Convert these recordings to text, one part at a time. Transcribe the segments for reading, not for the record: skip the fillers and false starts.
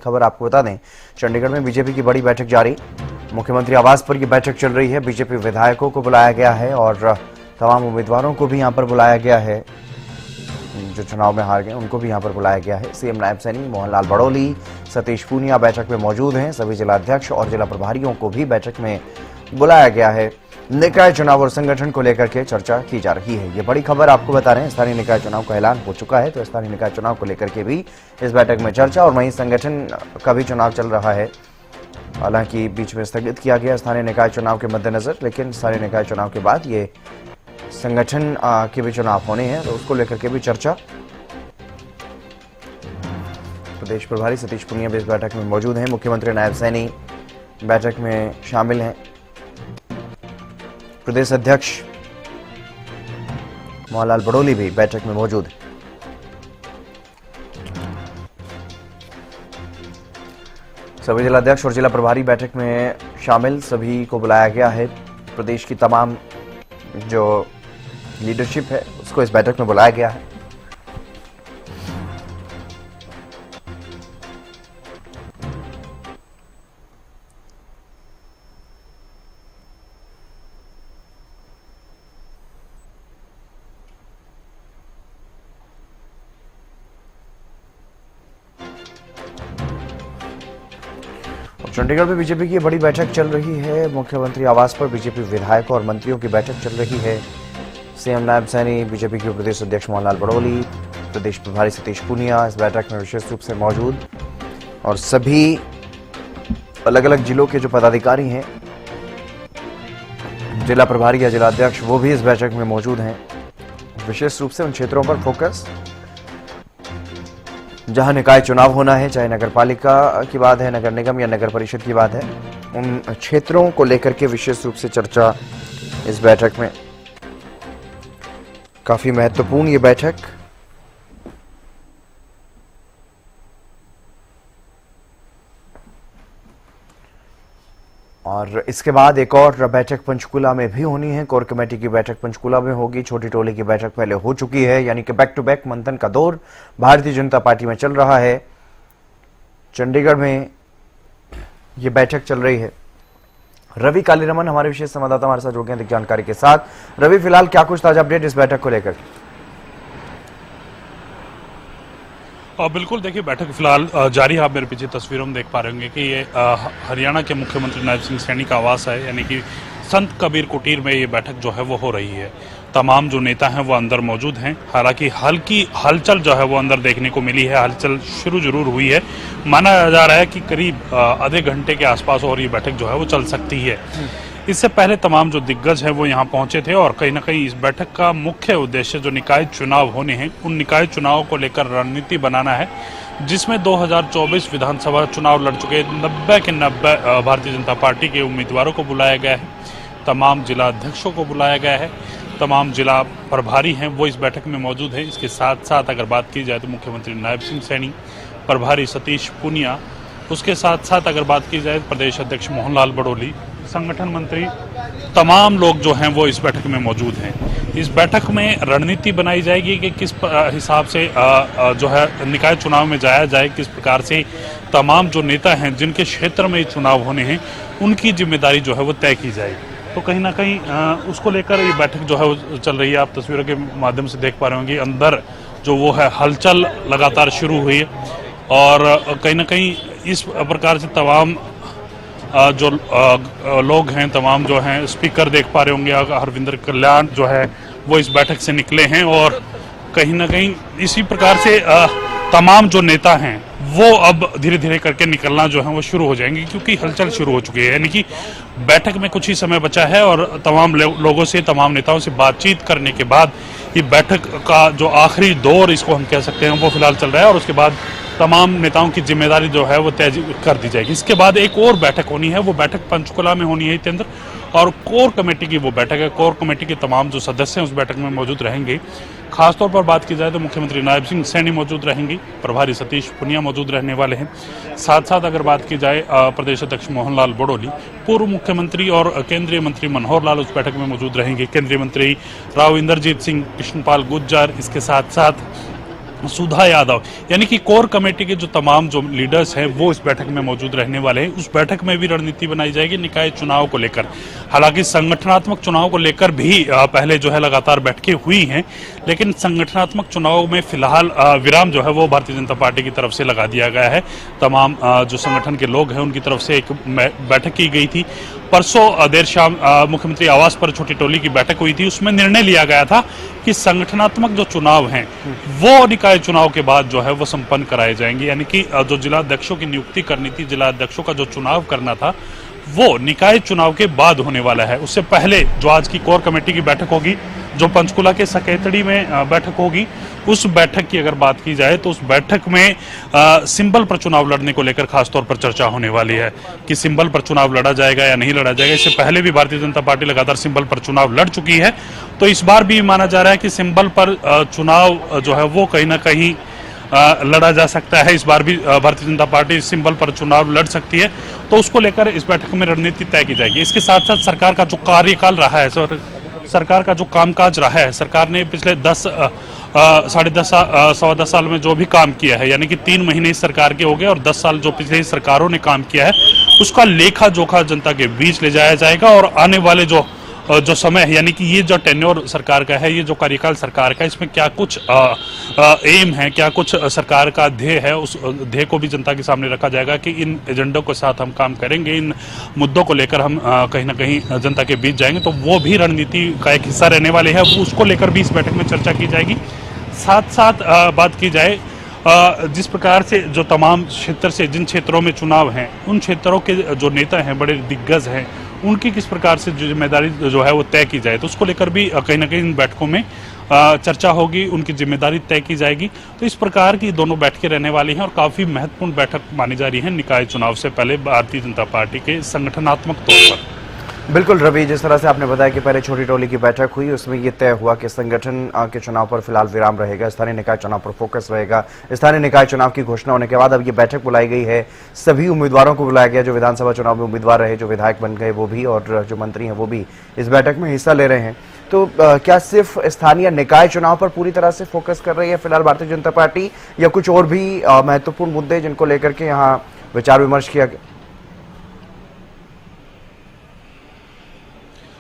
खबर आपको बता दें, चंडीगढ़ में बीजेपी की बड़ी बैठक जारी। मुख्यमंत्री आवास पर यह बैठक चल रही है। बीजेपी विधायकों को बुलाया गया है और तमाम उम्मीदवारों को भी यहां पर बुलाया गया है। जो चुनाव में हार गए उनको भी यहां पर बुलाया गया है। सीएम नायब सैनी मोहनलाल बड़ोली, सतीश पूनिया बैठक में मौजूद हैं। सभी जिलाध्यक्ष और जिला प्रभारियों को भी बैठक में बुलाया गया है। निकाय चुनाव और संगठन को लेकर के चर्चा की जा रही है। ये बड़ी खबर आपको बता रहे हैं। स्थानीय निकाय चुनाव का ऐलान हो चुका है, तो स्थानीय निकाय चुनाव को लेकर के भी इस बैठक में चर्चा, और वहीं संगठन का भी चुनाव चल रहा है। हालांकि बीच में स्थगित किया गया स्थानीय निकाय चुनाव के मद्देनजर, लेकिन स्थानीय निकाय चुनाव के बाद ये संगठन के भी चुनाव होने हैं, तो उसको लेकर के भी चर्चा। प्रदेश प्रभारी सतीश पूनिया भी इस बैठक में मौजूद हैं। मुख्यमंत्री नायब सैनी बैठक में शामिल हैं। प्रदेश अध्यक्ष मोहनलाल बड़ोली भी बैठक में मौजूद हैं। सभी जिलाध्यक्ष और जिला प्रभारी बैठक में शामिल, सभी को बुलाया गया है। प्रदेश की तमाम जो लीडरशिप है उसको इस बैठक में बुलाया गया है। चंडीगढ़ में बीजेपी की बड़ी बैठक चल रही है। मुख्यमंत्री आवास पर बीजेपी विधायकों और मंत्रियों की बैठक चल रही है। सीएम नायब सैनी, बीजेपी के प्रदेश अध्यक्ष मोहनलाल बड़ोली, प्रदेश प्रभारी सतीश पूनिया इस बैठक में विशेष रूप से मौजूद, और सभी अलग अलग जिलों के जो पदाधिकारी हैं, जिला प्रभारी या जिलाध्यक्ष, वो भी इस बैठक में मौजूद हैं। विशेष रूप से उन क्षेत्रों पर फोकस जहां निकाय चुनाव होना है, चाहे नगर पालिका की बात है, नगर निगम या नगर परिषद की बात है, उन क्षेत्रों को लेकर के विशेष रूप से चर्चा इस बैठक में। काफी महत्वपूर्ण ये बैठक। और इसके बाद एक और बैठक पंचकुला में भी होनी है। कोर कमेटी की बैठक पंचकुला में होगी। छोटी टोली की बैठक पहले हो चुकी है, यानी कि बैक टू बैक मंथन का दौर भारतीय जनता पार्टी में चल रहा है। चंडीगढ़ में यह बैठक चल रही है। रवि कालीरमन हमारे विशेष संवाददाता हमारे साथ जुड़ गए अधिक जानकारी के साथ। रवि, फिलहाल क्या कुछ ताजा अपडेट इस बैठक को लेकर? बिल्कुल, देखिए बैठक फिलहाल जारी है। आप मेरे पीछे तस्वीरों में देख पा रहे होंगे कि ये हरियाणा के मुख्यमंत्री नायब सिंह सैनी का आवास है, यानी कि संत कबीर कुटीर में ये बैठक जो है वो हो रही है। तमाम जो नेता हैं वो अंदर मौजूद हैं। हालांकि हल्की हलचल जो है वो अंदर देखने को मिली है। हलचल शुरू जरूर हुई है। माना जा रहा है कि करीब आधे घंटे के आसपास और ये बैठक जो है वो चल सकती है। इससे पहले तमाम जो दिग्गज हैं वो यहाँ पहुंचे थे, और कहीं ना कहीं इस बैठक का मुख्य उद्देश्य जो निकाय चुनाव होने हैं, उन निकाय चुनाव को लेकर रणनीति बनाना है, जिसमें 2024 विधानसभा चुनाव लड़ चुके 90 के 90 भारतीय जनता पार्टी के उम्मीदवारों को बुलाया गया है। तमाम जिला अध्यक्षों को बुलाया गया है। तमाम जिला प्रभारी हैं वो इस बैठक में मौजूद है। इसके साथ साथ अगर बात की जाए तो मुख्यमंत्री नायब सिंह सैनी, प्रभारी सतीश पूनिया, उसके साथ साथ अगर बात की जाए प्रदेश अध्यक्ष मोहनलाल बड़ोली, संगठन मंत्री, तमाम लोग जो हैं वो इस बैठक में मौजूद हैं। इस बैठक में रणनीति बनाई जाएगी कि किस हिसाब से जो है निकाय चुनाव में जाया जाए, किस प्रकार से तमाम जो नेता हैं जिनके क्षेत्र में चुनाव होने हैं उनकी जिम्मेदारी जो है वो तय की जाएगी। तो कहीं ना कहीं उसको लेकर ये बैठक जो है वो चल रही है। आप तस्वीरों के माध्यम से देख पा रहे होंगे अंदर जो वो है हलचल लगातार शुरू हुई है, और कहीं ना कहीं इस प्रकार से तमाम जो लोग हैं, तमाम जो हैं स्पीकर देख पा रहे होंगे, हरविंदर कल्याण जो है वो इस बैठक से निकले हैं, और कहीं ना कहीं इसी प्रकार से तमाम जो नेता हैं वो अब धीरे धीरे करके निकलना जो है वो शुरू हो जाएंगे, क्योंकि हलचल शुरू हो चुकी है। यानी कि बैठक में कुछ ही समय बचा है, और तमाम लोगों से, तमाम नेताओं से बातचीत करने के बाद ये बैठक का जो आखिरी दौर इसको हम कह सकते हैं वो फिलहाल चल रहा है, और उसके बाद तमाम नेताओं की जिम्मेदारी जो है वो तय कर दी जाएगी। इसके बाद एक और बैठक होनी है, वो बैठक पंचकुला में होनी है इसके अंदर, और कोर कमेटी की वो बैठक है। कोर कमेटी के तमाम जो सदस्य हैं उस बैठक में मौजूद रहेंगे। खासतौर पर बात की जाए तो मुख्यमंत्री नायब सिंह सैनी मौजूद रहेंगी, प्रभारी सतीश पूनिया मौजूद रहने वाले हैं। साथ साथ अगर बात की जाए प्रदेश अध्यक्ष मोहनलाल बड़ोली, पूर्व मुख्यमंत्री और केंद्रीय मंत्री मनोहर लाल उस बैठक में मौजूद रहेंगे। केंद्रीय मंत्री राव इंद्रजीत सिंह, कृष्णपाल गुर्जर, इसके साथ साथ सुधा यादव यानी कि कोर कमेटी के जो तमाम जो लीडर्स हैं वो इस बैठक में मौजूद रहने वाले हैं। उस बैठक में भी रणनीति बनाई जाएगी निकाय चुनाव को लेकर। हालांकि संगठनात्मक चुनाव को लेकर भी पहले जो है लगातार बैठकें हुई हैं, लेकिन संगठनात्मक चुनाव में फिलहाल विराम जो है वो भारतीय जनता पार्टी की तरफ से लगा दिया गया है। तमाम जो संगठन के लोग हैं उनकी तरफ से एक बैठक की गई थी। परसों देर शाम मुख्यमंत्री आवास पर छोटी टोली की बैठक हुई थी। उसमें निर्णय लिया गया था कि संगठनात्मक जो चुनाव हैं वो निकाय चुनाव के बाद जो है वो संपन्न कराए जाएंगे। यानी कि जो जिला अध्यक्षों की नियुक्ति करनी थी, जिला अध्यक्षों का जो चुनाव करना था वो निकाय चुनाव के बाद होने वाला है। उससे पहले जो आज की कोर कमेटी की बैठक होगी, जो पंचकुला के सकेतड़ी में बैठक होगी, उस बैठक की अगर बात की जाए तो उस बैठक में सिंबल पर चुनाव लड़ने को लेकर खासतौर पर चर्चा होने वाली है कि सिंबल पर चुनाव लड़ा जाएगा या नहीं लड़ा जाएगा। इससे पहले भी भारतीय जनता पार्टी लगातार सिंबल पर चुनाव लड़ चुकी है, तो इस बार भी माना जा रहा है कि सिंबल पर चुनाव जो है वो कहीं ना कहीं लड़ा जा सकता है। इस बार भी भारतीय जनता पार्टी सिंबल पर चुनाव लड़ सकती है, तो उसको लेकर इस बैठक में रणनीति तय की जाएगी। इसके साथ साथ सरकार का जो कार्यकाल रहा है, सरकार का जो कामकाज रहा है, सरकार ने पिछले 10 साल में जो भी काम किया है, यानी कि 3 महीने इस सरकार के हो गए और 10 साल जो पिछले सरकारों ने काम किया है, उसका लेखा जोखा जनता के बीच ले जाया जाएगा। और आने वाले जो समय है, यानी कि ये जो टेन्योर सरकार का है, ये जो कार्यकाल सरकार का है, इसमें क्या कुछ एम है, क्या कुछ सरकार का ध्येय है, उस ध्येय को भी जनता के सामने रखा जाएगा कि इन एजेंडों के साथ हम काम करेंगे, इन मुद्दों को लेकर हम कहीं ना कहीं जनता के बीच जाएंगे। तो वो भी रणनीति का एक हिस्सा रहने वाले हैं, उसको लेकर भी इस बैठक में चर्चा की जाएगी। साथ साथ बात की जाए जिस प्रकार से जो तमाम क्षेत्र से जिन क्षेत्रों में चुनाव हैं, उन क्षेत्रों के जो नेता हैं, बड़े दिग्गज हैं, उनकी किस प्रकार से जो जिम्मेदारी जो है वो तय की जाए, तो उसको लेकर भी कहीं ना कहीं इन बैठकों में चर्चा होगी, उनकी जिम्मेदारी तय की जाएगी। तो इस प्रकार की दोनों बैठकें रहने वाली हैं और काफी महत्वपूर्ण बैठक मानी जा रही है निकाय चुनाव से पहले भारतीय जनता पार्टी के संगठनात्मक तौर पर। बिल्कुल रवि, जिस तरह से आपने बताया कि पहले छोटी टोली की बैठक हुई, उसमें ये तय हुआ कि संगठन के चुनाव पर फिलहाल विराम रहेगा, स्थानीय निकाय चुनाव पर फोकस रहेगा। स्थानीय निकाय चुनाव की घोषणा होने के बाद अब ये बैठक बुलाई गई है, सभी उम्मीदवारों को बुलाया गया जो विधानसभा चुनाव में उम्मीदवार रहे, जो विधायक बन गए वो भी, और जो मंत्री हैं वो भी इस बैठक में हिस्सा ले रहे हैं। तो क्या सिर्फ स्थानीय निकाय चुनाव पर पूरी तरह से फोकस कर रही है फिलहाल भारतीय जनता पार्टी, या कुछ और भी महत्वपूर्ण मुद्दे जिनको लेकर के यहाँ विचार विमर्श किया गया?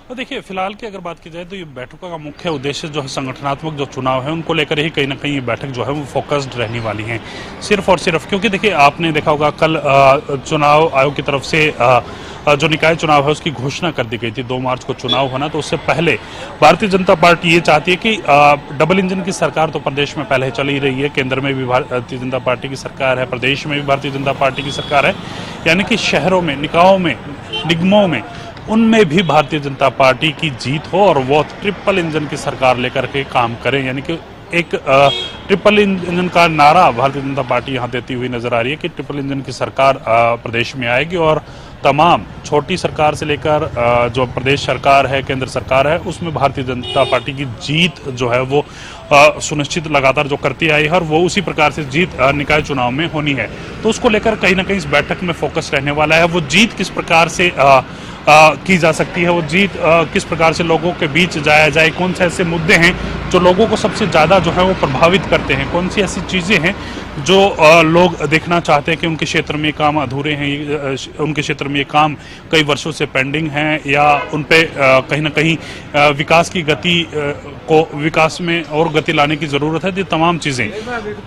तो देखिए, फिलहाल की अगर बात की जाए तो ये बैठकों का मुख्य उद्देश्य जो है संगठनात्मक जो चुनाव है उनको लेकर ही कहीं ना कहीं ये बैठक जो है वो फोकस्ड रहने वाली है, सिर्फ और सिर्फ। क्योंकि देखिए, आपने देखा होगा कल चुनाव आयोग की तरफ से जो निकाय चुनाव है उसकी घोषणा कर दी गई थी, 2 मार्च को चुनाव होना। तो उससे पहले भारतीय जनता पार्टी ये चाहती है कि डबल इंजन की सरकार तो प्रदेश में पहले चल ही रही है, केंद्र में भी भारतीय जनता पार्टी की सरकार है, प्रदेश में भी भारतीय जनता पार्टी की सरकार है, यानी कि शहरों में, निकायों में, निगमों में, उनमें भी भारतीय जनता पार्टी की जीत हो और वो ट्रिपल इंजन की सरकार लेकर के काम करें। यानी कि एक ट्रिपल इंजन का नारा भारतीय जनता पार्टी यहाँ देती हुई नजर आ रही है कि ट्रिपल इंजन की सरकार प्रदेश में आएगी और तमाम छोटी सरकार से लेकर जो प्रदेश सरकार है, केंद्र सरकार है, उसमें भारतीय जनता पार्टी की जीत जो है वो सुनिश्चित लगातार जो करती आई है और वो उसी प्रकार से जीत निकाय चुनाव में होनी है। तो उसको लेकर कहीं ना कहीं इस बैठक में फोकस रहने वाला है। वो जीत किस प्रकार से की जा सकती है, वो जीत किस प्रकार से लोगों के बीच जाया जाए, कौन से ऐसे मुद्दे हैं जो लोगों को सबसे ज़्यादा जो है वो प्रभावित करते हैं, कौन सी ऐसी चीज़ें हैं जो लोग देखना चाहते हैं कि उनके क्षेत्र में काम अधूरे हैं, उनके क्षेत्र में ये काम कई वर्षों से पेंडिंग हैं, या उन पे कहीं ना कहीं विकास की गति को, विकास में और गति लाने की ज़रूरत है। ये तमाम चीज़ें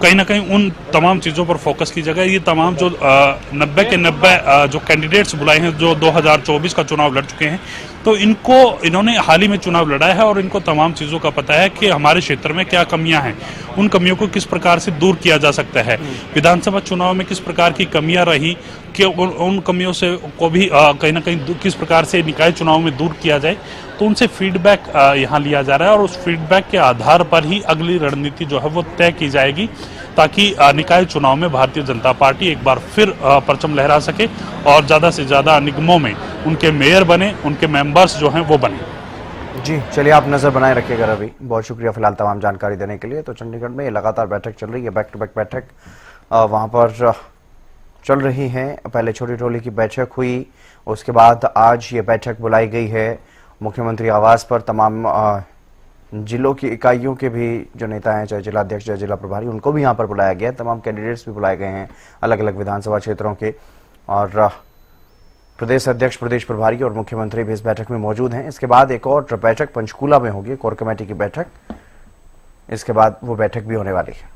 कहीं ना कहीं उन तमाम चीज़ों पर फोकस की जगह ये तमाम जो 90 के 90 जो कैंडिडेट्स बुलाए हैं जो 2024 का चुनाव लड़ चुके हैं, तो इन्होंने हाल ही में चुनाव लड़ा है और इनको तमाम चीज़ों का पता है कि हमारे क्षेत्र में क्या कमियां हैं, उन कमियों को किस प्रकार से दूर किया जा सकता है, विधानसभा चुनाव में किस प्रकार की कमियां रही कि उन कमियों से को भी कहीं ना कहीं किस प्रकार से निकाय चुनाव में दूर किया जाए। तो उनसे फीडबैक यहाँ लिया जा रहा है और उस फीडबैक के आधार पर ही अगली रणनीति जो है वो तय की जाएगी, ताकि निकाय चुनाव में भारतीय जनता पार्टी एक बार फिर परचम लहरा सके और ज़्यादा से ज़्यादा निगमों में उनके मेयर बने, उनके मेंबर्स जो हैं वो बने। जी चलिए, आप नजर बनाए रखिएगा रवि, बहुत शुक्रिया फिलहाल तमाम जानकारी देने के लिए। तो चंडीगढ़ में लगातार बैठक चल रही है, बैक टू बैक बैठक वहाँ पर चल रही है। पहले छोटी टोली की बैठक हुई, उसके बाद आज ये बैठक बुलाई गई है मुख्यमंत्री आवास पर। तमाम जिलों की इकाइयों के भी जो नेता हैं, चाहे जिला अध्यक्ष या जिला प्रभारी, उनको भी यहाँ पर बुलाया गया है। तमाम कैंडिडेट्स भी बुलाए गए हैं अलग अलग विधानसभा क्षेत्रों के, और प्रदेश अध्यक्ष, प्रदेश प्रभारी और मुख्यमंत्री भी इस बैठक में मौजूद हैं। इसके बाद एक और बैठक पंचकूला में होगी, कोर कमेटी की बैठक, इसके बाद वो बैठक भी होने वाली है।